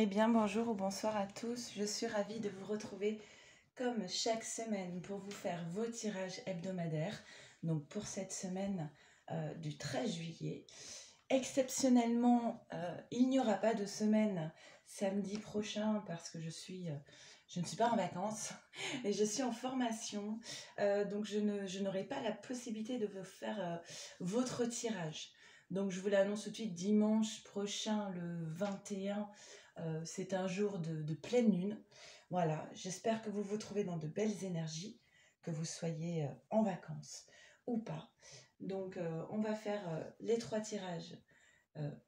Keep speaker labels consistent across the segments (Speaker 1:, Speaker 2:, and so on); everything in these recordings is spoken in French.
Speaker 1: Eh bien, bonjour ou bonsoir à tous. Je suis ravie de vous retrouver comme chaque semaine pour vous faire vos tirages hebdomadaires. Donc pour cette semaine du 13 juillet. Exceptionnellement, il n'y aura pas de semaine samedi prochain parce que je ne suis pas en vacances et je suis en formation. Donc je n'aurai pas la possibilité de vous faire votre tirage. Donc je vous l'annonce tout de suite, dimanche prochain, le 21, c'est un jour de pleine lune. Voilà, j'espère que vous vous trouvez dans de belles énergies, que vous soyez en vacances ou pas. Donc on va faire les 3 tirages.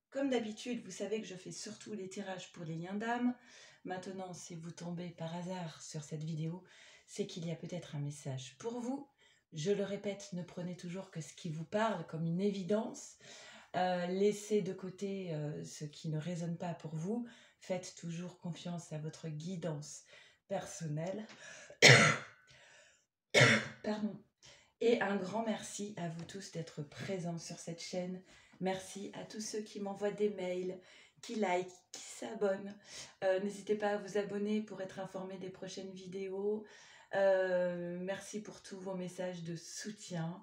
Speaker 1: Comme d'habitude, vous savez que je fais surtout les tirages pour les liens d'âme. Maintenant, si vous tombez par hasard sur cette vidéo, c'est qu'il y a peut-être un message pour vous. Je le répète, ne prenez toujours que ce qui vous parle comme une évidence. Laissez de côté ce qui ne résonne pas pour vous. Faites toujours confiance à votre guidance personnelle. Pardon. Et un grand merci à vous tous d'être présents sur cette chaîne. Merci à tous ceux qui m'envoient des mails, qui like, qui s'abonnent. N'hésitez pas à vous abonner pour être informé des prochaines vidéos. Merci pour tous vos messages de soutien.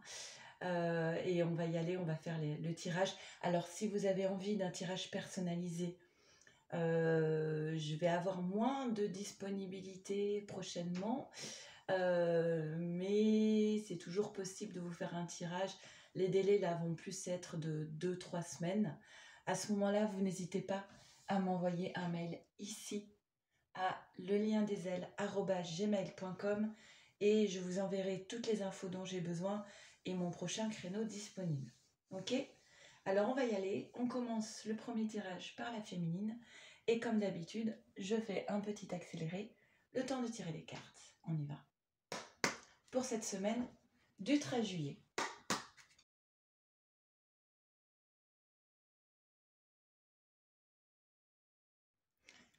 Speaker 1: Et on va y aller, on va faire le tirage. Alors si vous avez envie d'un tirage personnalisé, je vais avoir moins de disponibilité prochainement, mais c'est toujours possible de vous faire un tirage. Les délais là vont plus être de 2-3 semaines. À ce moment-là, vous n'hésitez pas à m'envoyer un mail ici à leliendesailes@gmail.com et je vous enverrai toutes les infos dont j'ai besoin et mon prochain créneau disponible. Ok? Alors on va y aller. On commence le premier tirage par la féminine et comme d'habitude, je fais un petit accéléré, le temps de tirer les cartes. On y va. Pour cette semaine du 13 juillet.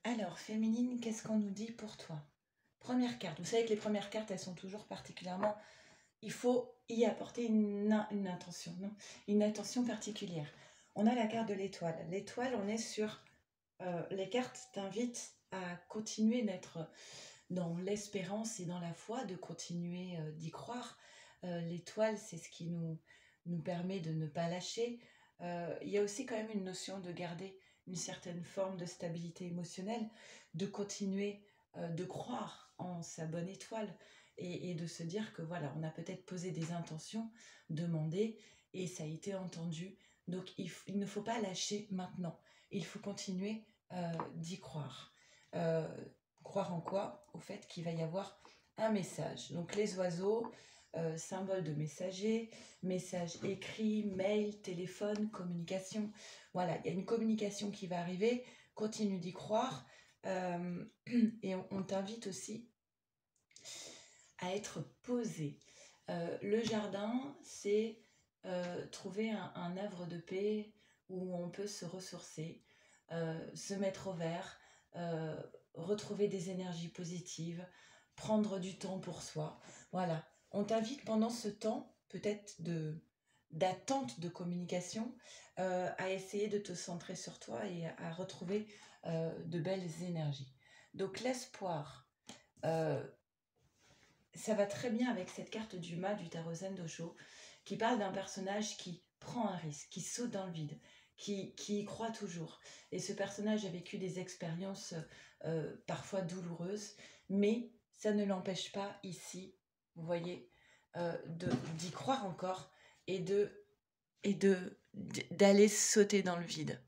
Speaker 1: Alors, féminine, qu'est-ce qu'on nous dit pour toi? Première carte. Vous savez que les premières cartes, elles sont toujours particulièrement... Il faut y apporter une intention, non? Une intention particulière. On a la carte de l'étoile. L'étoile, on est sur... les cartes t'invitent à continuer d'être dans l'espérance et dans la foi, de continuer d'y croire. L'étoile, c'est ce qui nous permet de ne pas lâcher. Il y a aussi quand même une notion de garder une certaine forme de stabilité émotionnelle, de continuer de croire en sa bonne étoile et de se dire que voilà, on a peut-être posé des intentions, demandé et ça a été entendu. Donc il ne faut pas lâcher maintenant. Il faut continuer d'y croire. Croire en quoi? Au fait qu'il va y avoir un message. Donc les oiseaux, symbole de messager, message écrit, mail, téléphone, communication. Voilà, il y a une communication qui va arriver, continue d'y croire. Et on t'invite aussi à être posé. Le jardin, c'est trouver un havre de paix où on peut se ressourcer, se mettre au vert, retrouver des énergies positives, prendre du temps pour soi. Voilà, on t'invite pendant ce temps, peut-être d'attente de communication, à essayer de te centrer sur toi et à retrouver de belles énergies. Donc l'espoir, ça va très bien avec cette carte du mât du tarot Zen Dojo, qui parle d'un personnage qui prend un risque, qui saute dans le vide, qui y croit toujours. Et ce personnage a vécu des expériences parfois douloureuses, mais ça ne l'empêche pas ici, vous voyez, d'y croire encore et d'aller sauter dans le vide,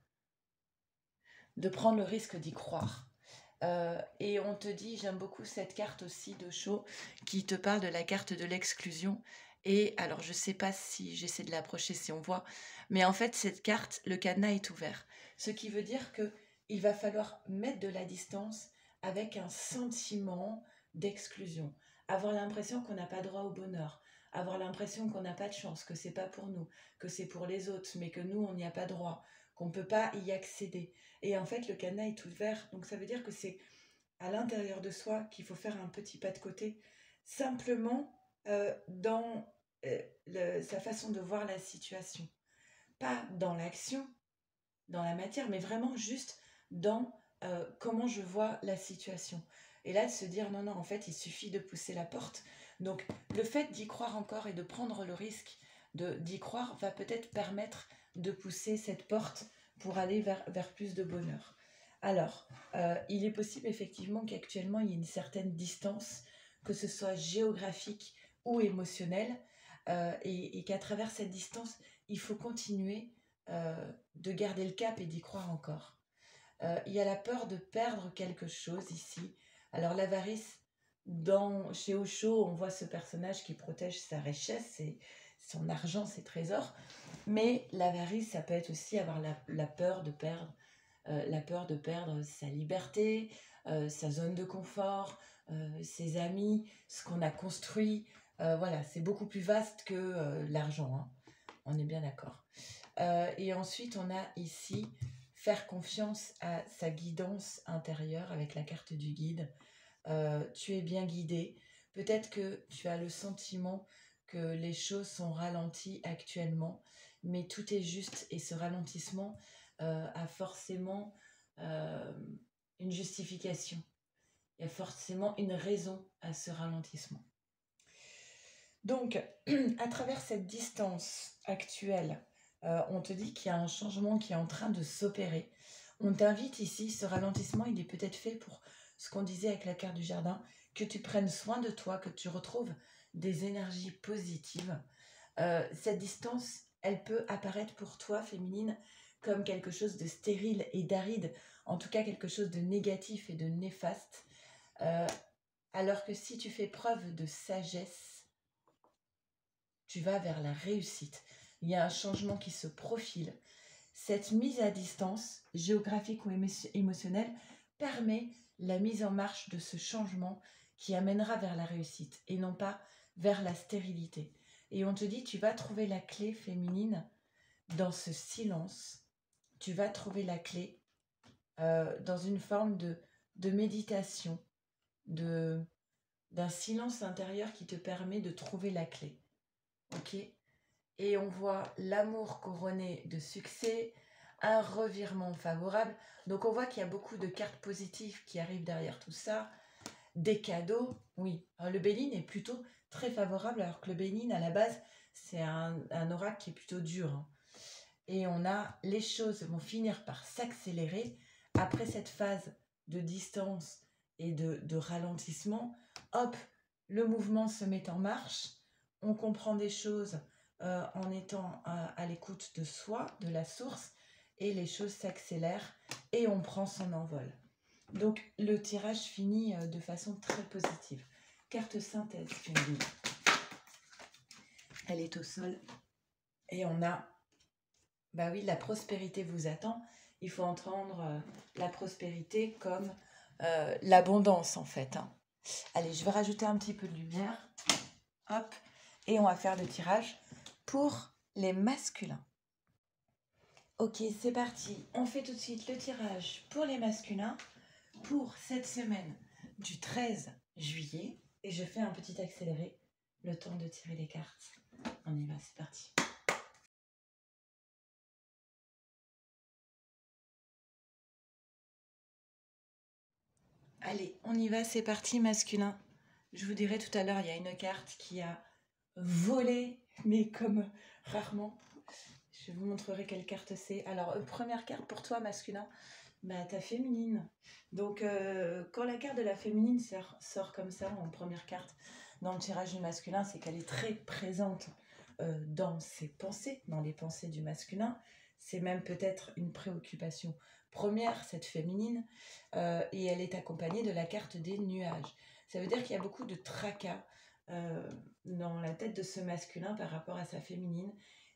Speaker 1: de prendre le risque d'y croire. Et on te dit, j'aime beaucoup cette carte aussi de show qui te parle de la carte de l'exclusion. Et alors, je sais pas si j'essaie de l'approcher, si on voit, mais en fait, cette carte, le cadenas est ouvert. Ce qui veut dire que il va falloir mettre de la distance avec un sentiment d'exclusion. Avoir l'impression qu'on n'a pas droit au bonheur. Avoir l'impression qu'on n'a pas de chance, que c'est pas pour nous, que c'est pour les autres, mais que nous, on n'y a pas droit, qu'on ne peut pas y accéder. Et en fait, le cadenas est ouvert. Donc, ça veut dire que c'est à l'intérieur de soi qu'il faut faire un petit pas de côté, simplement dans sa façon de voir la situation. Pas dans l'action, dans la matière, mais vraiment juste dans comment je vois la situation. Et là, de se dire, non, non, en fait, il suffit de pousser la porte. Donc, le fait d'y croire encore et de prendre le risque d'y croire va peut-être permettre de pousser cette porte pour aller vers plus de bonheur. Alors, il est possible effectivement qu'actuellement, il y ait une certaine distance, que ce soit géographique ou émotionnelle, et qu'à travers cette distance, il faut continuer de garder le cap et d'y croire encore. Il y a la peur de perdre quelque chose ici. Alors l'avarice, chez Osho, on voit ce personnage qui protège sa richesse, son argent, ses trésors. Mais l'avarice, ça peut être aussi avoir la peur de perdre, la peur de perdre sa liberté, sa zone de confort, ses amis, ce qu'on a construit. Voilà, c'est beaucoup plus vaste que l'argent, hein. On est bien d'accord. Et ensuite, on a ici faire confiance à sa guidance intérieure avec la carte du guide. Tu es bien guidé. Peut-être que tu as le sentiment que les choses sont ralenties actuellement, mais tout est juste et ce ralentissement a forcément euh, une justification. Il y a forcément une raison à ce ralentissement. Donc, à travers cette distance actuelle, on te dit qu'il y a un changement qui est en train de s'opérer. On t'invite ici, ce ralentissement, il est peut-être fait pour ce qu'on disait avec la carte du jardin, que tu prennes soin de toi, que tu retrouves des énergies positives. Cette distance, elle peut apparaître pour toi, féminine, comme quelque chose de stérile et d'aride, en tout cas quelque chose de négatif et de néfaste. Alors que si tu fais preuve de sagesse, tu vas vers la réussite. Il y a un changement qui se profile. Cette mise à distance, géographique ou émotionnelle, permet la mise en marche de ce changement qui amènera vers la réussite et non pas vers la stérilité. Et on te dit, tu vas trouver la clé féminine dans ce silence. Tu vas trouver la clé dans une forme de méditation, d'un silence intérieur qui te permet de trouver la clé. Ok ? Et on voit l'amour couronné de succès, un revirement favorable. Donc on voit qu'il y a beaucoup de cartes positives qui arrivent derrière tout ça. Des cadeaux, oui. Alors, le Béline est plutôt très favorable, alors que le Béline, à la base, c'est un oracle qui est plutôt dur, hein. Et on a, les choses vont finir par s'accélérer après cette phase de distance et de ralentissement. Hop, le mouvement se met en marche. On comprend des choses en étant à l'écoute de soi, de la source, et les choses s'accélèrent et on prend son envol. Donc le tirage finit de façon très positive. Carte synthèse féminine. Elle est au sol. Et on a, bah oui, la prospérité vous attend. Il faut entendre la prospérité comme l'abondance en fait, hein. Allez, je vais rajouter un petit peu de lumière. Hop. Et on va faire le tirage pour les masculins. Ok, c'est parti. On fait tout de suite le tirage pour les masculins pour cette semaine du 13 juillet. Et je fais un petit accéléré, le temps de tirer les cartes. On y va, c'est parti. Allez, on y va, c'est parti, masculin. Je vous dirai tout à l'heure, il y a une carte qui a volé, mais comme rarement. Je vous montrerai quelle carte c'est. Alors, première carte pour toi, masculin, bah, ta féminine. Donc, quand la carte de la féminine sort comme ça, en première carte, dans le tirage du masculin, c'est qu'elle est très présente dans ses pensées, dans les pensées du masculin. C'est même peut-être une préoccupation première, cette féminine, et elle est accompagnée de la carte des nuages. Ça veut dire qu'il y a beaucoup de tracas dans la tête de ce masculin par rapport à sa féminine.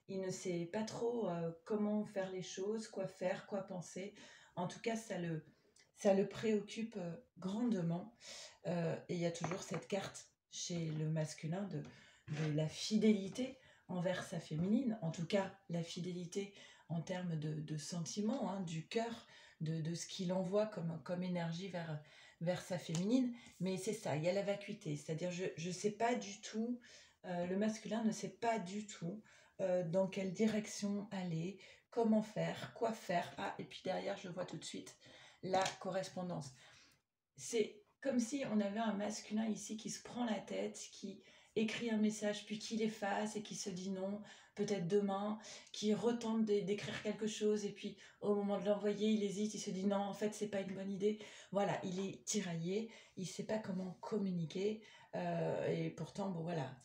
Speaker 1: Il ne sait pas trop comment faire les choses, quoi faire, quoi penser. En tout cas, ça le préoccupe grandement. Et il y a toujours cette carte chez le masculin de la fidélité envers sa féminine. En tout cas, la fidélité en termes de sentiments, hein, du cœur, de ce qu'il envoie comme énergie vers sa féminine. Mais c'est ça, il y a la vacuité. C'est-à-dire, je ne sais pas du tout, le masculin ne sait pas du tout dans quelle direction aller, comment faire, quoi faire. Ah, et puis derrière, je vois tout de suite la correspondance. C'est comme si on avait un masculin ici qui se prend la tête, qui écrit un message, puis qui l'efface et qui se dit non, peut-être demain, qui retente d'écrire quelque chose et puis au moment de l'envoyer, il hésite, il se dit non, en fait, c'est pas une bonne idée. Voilà, il est tiraillé, il sait pas comment communiquer et pourtant, bon voilà,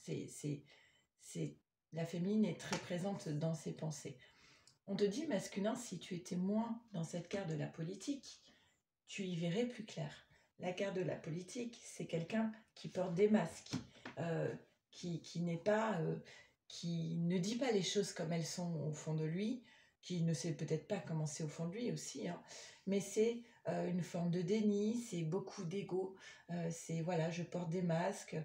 Speaker 1: la féminine est très présente dans ses pensées. On te dit masculin, si tu étais moins dans cette carte de la politique, tu y verrais plus clair. La carte de la politique, c'est quelqu'un qui porte des masques, euh, qui n'est pas, qui ne dit pas les choses comme elles sont au fond de lui, qui ne sait peut-être pas comment c'est au fond de lui aussi, hein, mais c'est une forme de déni, c'est beaucoup d'ego, c'est voilà, je porte des masques.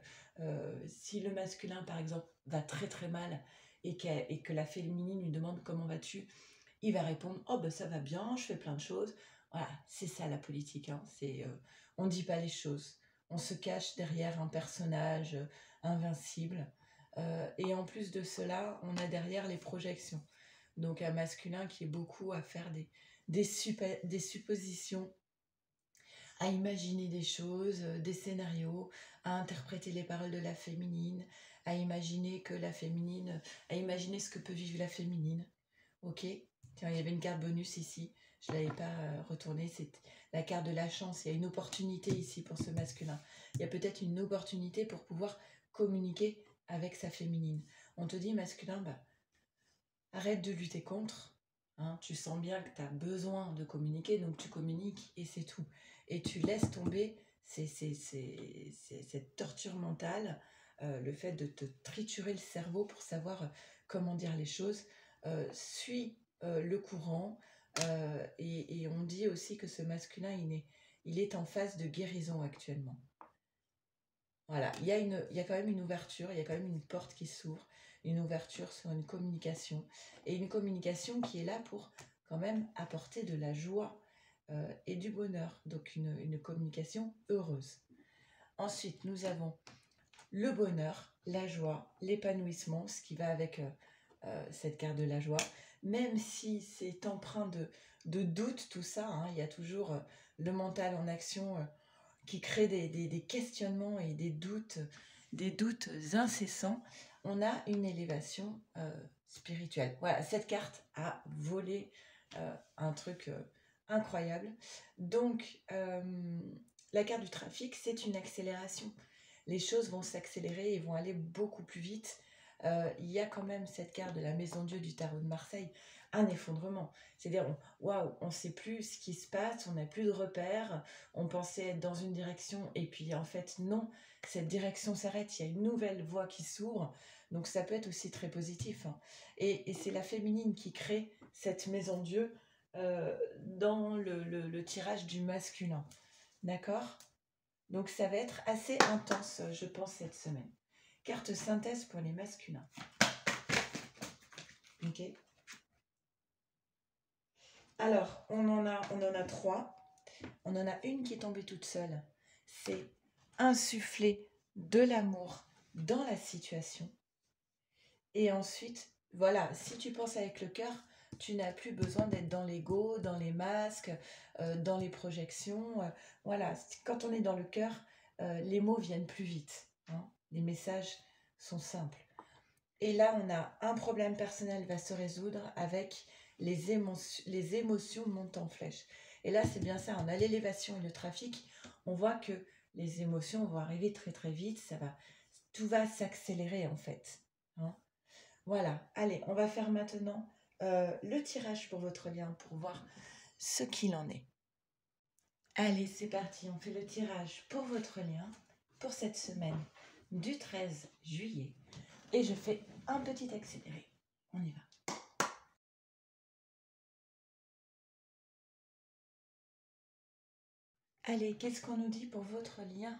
Speaker 1: Si le masculin, par exemple, va très très mal et que la féminine lui demande comment vas-tu, il va répondre oh ben ça va bien, je fais plein de choses. Voilà, c'est ça la politique, hein. On ne dit pas les choses, on se cache derrière un personnage invincible. Et en plus de cela, on a derrière les projections. Donc un masculin qui est beaucoup à faire des suppositions, à imaginer des choses, des scénarios, à interpréter les paroles de la féminine, à imaginer à imaginer ce que peut vivre la féminine. Ok. Tiens, il y avait une carte bonus ici. Je ne l'avais pas retournée. C'est la carte de la chance. Il y a une opportunité ici pour ce masculin. Il y a peut-être une opportunité pour pouvoir communiquer avec sa féminine. On te dit, masculin, bah, arrête de lutter contre. Hein, tu sens bien que tu as besoin de communiquer, donc tu communiques et c'est tout. Et tu laisses tomber cette torture mentale, le fait de te triturer le cerveau pour savoir comment dire les choses. Suis le courant et on dit aussi que ce masculin, il est en phase de guérison actuellement. Voilà, il y a quand même une ouverture, il y a quand même une porte qui s'ouvre, une ouverture sur une communication, et une communication qui est là pour quand même apporter de la joie et du bonheur, donc une communication heureuse. Ensuite, nous avons le bonheur, la joie, l'épanouissement, ce qui va avec cette carte de la joie, même si c'est empreint de doute, tout ça, hein, il y a toujours le mental en action qui crée des questionnements et des doutes incessants. On a une élévation spirituelle. Voilà, cette carte a volé un truc incroyable. Donc, la carte du trafic, c'est une accélération. Les choses vont s'accélérer et vont aller beaucoup plus vite. Il y a quand même cette carte de la Maison Dieu du tarot de Marseille, un effondrement. C'est-à-dire, waouh, on ne sait plus ce qui se passe, on n'a plus de repères, on pensait être dans une direction et puis en fait non, cette direction s'arrête, il y a une nouvelle voie qui s'ouvre, donc ça peut être aussi très positif. Hein. Et c'est la féminine qui crée cette Maison Dieu dans le tirage du masculin. D'accord ? Donc ça va être assez intense, je pense, cette semaine. Carte synthèse pour les masculins. Ok. Alors, on en a 3. On en a une qui est tombée toute seule. C'est insuffler de l'amour dans la situation. Et ensuite, voilà, si tu penses avec le cœur, tu n'as plus besoin d'être dans l'ego, dans les masques, dans les projections. Voilà, quand on est dans le cœur, les mots viennent plus vite. Hein. Les messages sont simples. Et là, on a un problème personnel va se résoudre avec les émotions montent en flèche. Et là, c'est bien ça, on a l'élévation et le trafic. On voit que les émotions vont arriver très très vite, tout va s'accélérer en fait. Hein. Voilà, allez, on va faire maintenant le tirage pour votre lien pour voir ce qu'il en est. Allez, c'est parti, on fait le tirage pour votre lien pour cette semaine du 13 juillet. Et je fais un petit accéléré. On y va. Allez, qu'est-ce qu'on nous dit pour votre lien?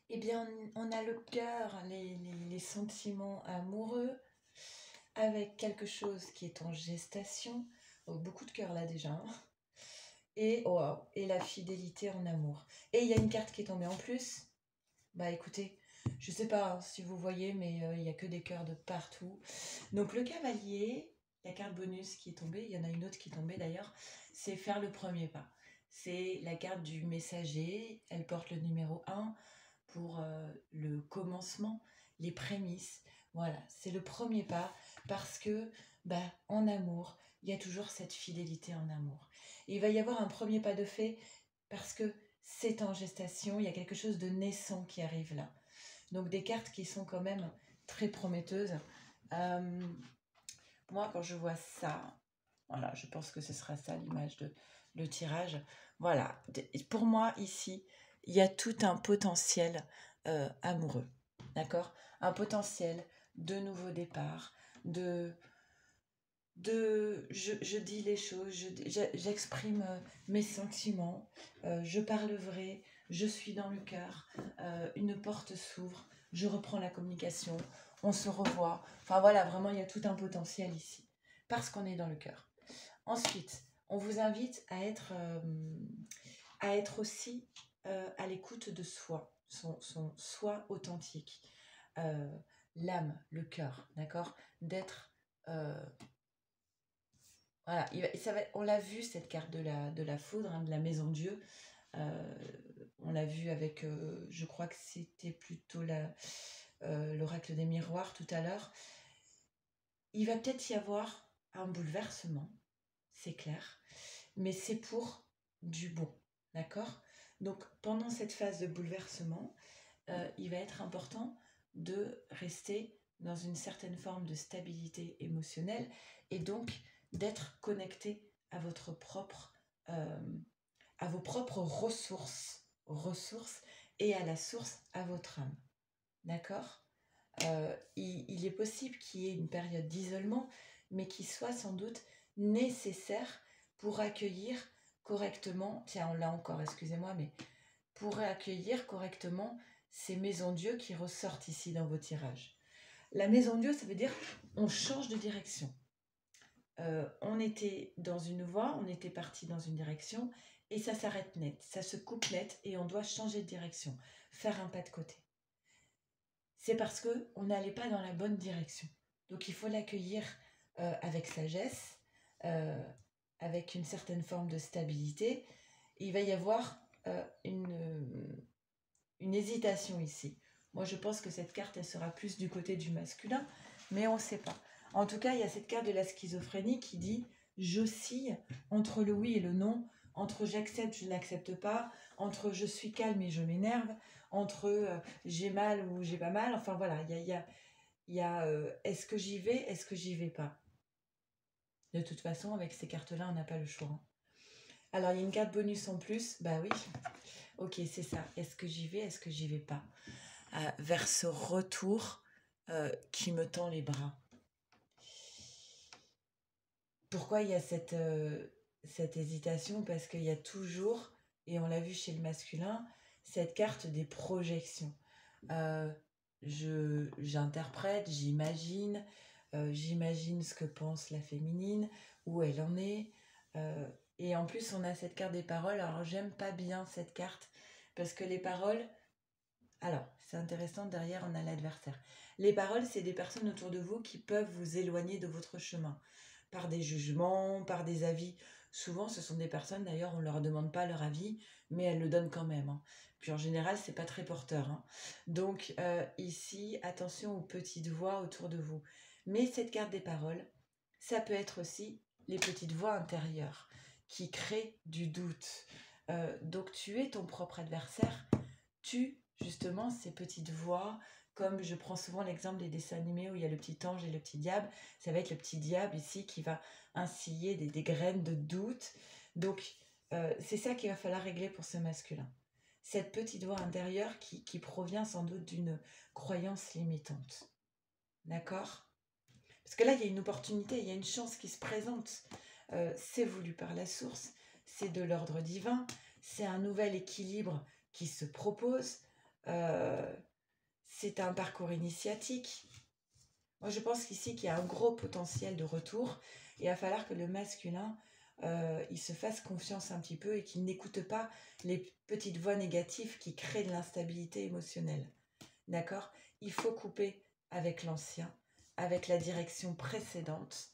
Speaker 1: Eh bien, on a le cœur, les sentiments amoureux, avec quelque chose qui est en gestation. Oh, beaucoup de cœur là déjà. Hein. Et la fidélité en amour. Et il y a une carte qui est tombée en plus. Bah écoutez, je sais pas hein, si vous voyez, mais il n'y a que des cœurs de partout. Donc le cavalier, la carte bonus qui est tombée, il y en a une autre qui est tombée d'ailleurs, c'est faire le premier pas. C'est la carte du messager, elle porte le numéro 1 pour le commencement, les prémices. Voilà, c'est le premier pas parce que en amour, il y a toujours cette fidélité en amour. Et il va y avoir un premier pas de fait parce que c'est en gestation, il y a quelque chose de naissant qui arrive là. Donc des cartes qui sont quand même très prometteuses. Moi, quand je vois ça, voilà, je pense que ce sera ça l'image de le tirage. Voilà, pour moi ici, il y a tout un potentiel amoureux, d'accord? Un potentiel de nouveau départ, je dis les choses, j'exprime mes sentiments, je parle vrai, je suis dans le cœur, une porte s'ouvre, je reprends la communication, on se revoit. Enfin voilà, vraiment, il y a tout un potentiel ici, parce qu'on est dans le cœur. Ensuite, on vous invite à être aussi à l'écoute de soi, son soi authentique, l'âme, le cœur, d'accord? D'être... voilà, on l'a vu cette carte de la foudre, hein, de la maison Dieu. On l'a vu avec, je crois que c'était plutôt l'oracle des miroirs tout à l'heure. Il va peut-être y avoir un bouleversement, c'est clair, mais c'est pour du bon, d'accord? Donc pendant cette phase de bouleversement, il va être important de rester dans une certaine forme de stabilité émotionnelle et donc d'être connecté à à vos propres ressources et à la source, à votre âme. D'accord? Il est possible qu'il y ait une période d'isolement, mais qui soit sans doute nécessaire pour accueillir correctement, tiens, là encore, excusez-moi, mais pour accueillir correctement ces maisons Dieu qui ressortent ici dans vos tirages. La maison Dieu, ça veut dire on change de direction. On était dans une voie, on était parti dans une direction et ça s'arrête net, ça se coupe net et on doit changer de direction, faire un pas de côté. C'est parce qu'on n'allait pas dans la bonne direction. Donc il faut l'accueillir avec sagesse, avec une certaine forme de stabilité. Et il va y avoir une hésitation ici. Moi je pense que cette carte elle sera plus du côté du masculin, mais on ne sait pas. En tout cas, il y a cette carte de la schizophrénie qui dit « j'oscille entre le oui et le non, entre j'accepte, je n'accepte pas, entre je suis calme et je m'énerve, entre j'ai mal ou j'ai pas mal ». Enfin voilà, il y a est-ce que j'y vais, est-ce que j'y vais pas. De toute façon, avec ces cartes-là, on n'a pas le choix. Hein. Alors, il y a une carte bonus en plus. Bah oui, ok, c'est ça. Est-ce que j'y vais, est-ce que j'y vais pas vers ce retour qui me tend les bras. Pourquoi il y a cette hésitation? Parce qu'il y a toujours, et on l'a vu chez le masculin, cette carte des projections. J'interprète, j'imagine ce que pense la féminine, où elle en est. Et en plus, on a cette carte des paroles. Alors, j'aime pas bien cette carte, parce que les paroles... Alors, c'est intéressant, derrière, on a l'adversaire. Les paroles, c'est des personnes autour de vous qui peuvent vous éloigner de votre chemin par des jugements, par des avis. Souvent, ce sont des personnes, d'ailleurs, on ne leur demande pas leur avis, mais elles le donnent quand même. Hein. Puis en général, c'est pas très porteur. Hein. Donc ici, attention aux petites voix autour de vous. Mais cette carte des paroles, ça peut être aussi les petites voix intérieures qui créent du doute. Donc tu es ton propre adversaire, tu justement ces petites voix, comme je prends souvent l'exemple des dessins animés où il y a le petit ange et le petit diable, ça va être le petit diable ici qui va instiller des graines de doute. Donc c'est ça qu'il va falloir régler pour ce masculin. Cette petite voix intérieure qui provient sans doute d'une croyance limitante. D'accord? Parce que là, il y a une opportunité, il y a une chance qui se présente. C'est voulu par la source, c'est de l'ordre divin, c'est un nouvel équilibre qui se propose. C'est un parcours initiatique. Moi, je pense qu'ici, qu'il y a un gros potentiel de retour. Et il va falloir que le masculin, il se fasse confiance un petit peu et qu'il n'écoute pas les petites voix négatives qui créent de l'instabilité émotionnelle. D'accord? Il faut couper avec l'ancien, avec la direction précédente.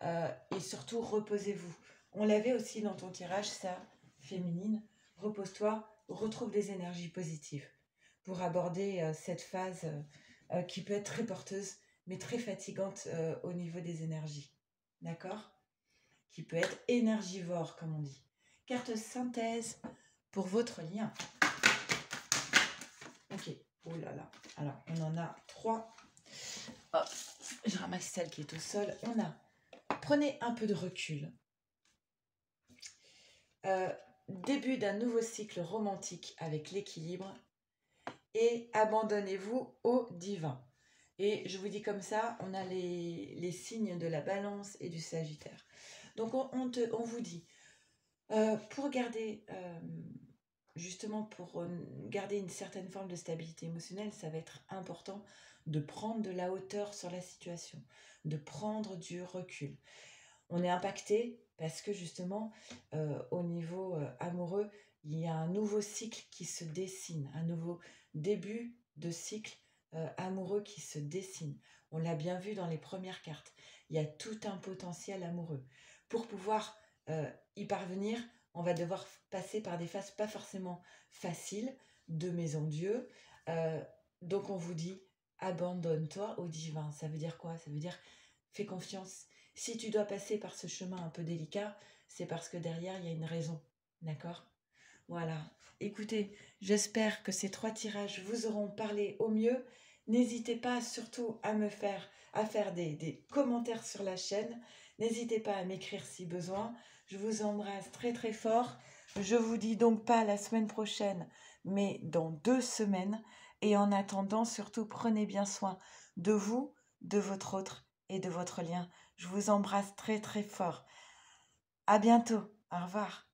Speaker 1: Et surtout, reposez-vous. On l'avait aussi dans ton tirage, ça, féminine. Repose-toi, retrouve des énergies positives pour aborder cette phase qui peut être très porteuse, mais très fatigante au niveau des énergies. D'accord? Qui peut être énergivore, comme on dit. Carte synthèse pour votre lien. Ok. Oh là là. Alors, on en a 3. Hop, je ramasse celle qui est au sol. On a, prenez un peu de recul. Début d'un nouveau cycle romantique avec l'équilibre et abandonnez-vous au divin. Et je vous dis comme ça, on a les signes de la balance et du sagittaire. Donc on vous dit, pour garder, justement pour garder une certaine forme de stabilité émotionnelle, ça va être important de prendre de la hauteur sur la situation, de prendre du recul. On est impacté parce que justement, au niveau amoureux, il y a un nouveau cycle qui se dessine, un nouveau début de cycle amoureux qui se dessine. On l'a bien vu dans les premières cartes. Il y a tout un potentiel amoureux. Pour pouvoir y parvenir, on va devoir passer par des phases pas forcément faciles de maison Dieu. Donc on vous dit, abandonne-toi au divin. Ça veut dire quoi? Ça veut dire, fais confiance. Si tu dois passer par ce chemin un peu délicat, c'est parce que derrière, il y a une raison. D'accord? Voilà. Écoutez, j'espère que ces 3 tirages vous auront parlé au mieux. N'hésitez pas surtout à faire des commentaires sur la chaîne. N'hésitez pas à m'écrire si besoin. Je vous embrasse très très fort. Je vous dis donc pas la semaine prochaine, mais dans 2 semaines. Et en attendant, surtout, prenez bien soin de vous, de votre autre et de votre lien. Je vous embrasse très très fort. À bientôt. Au revoir.